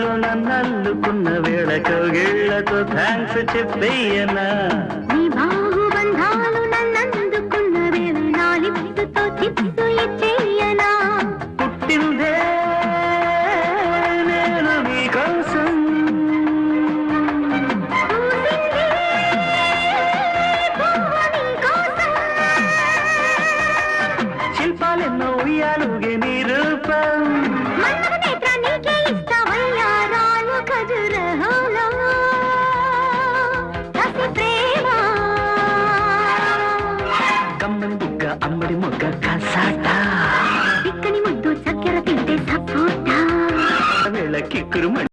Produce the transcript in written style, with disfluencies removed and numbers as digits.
బంధాలు నన్నల్లుకున్న వేళ కౌగిళ్లతో థ్యాంక్స్ చెప్పేయనా నీ బాహు బంధాలు నన్నందుకున్న వేళ నా లిప్సుతో చిప్సు ఇచ్చేయనా పుట్టిందే నేను నీ కోసం శిల్పాలెన్నో ఉయ్యాలుగే నీ రూపం కమ్మని బుగ్గ అమ్మడి మొగ్గ కసాట చిక్కని ముద్దు చక్కెర తింటే సపోటా వేళ కిక్కురు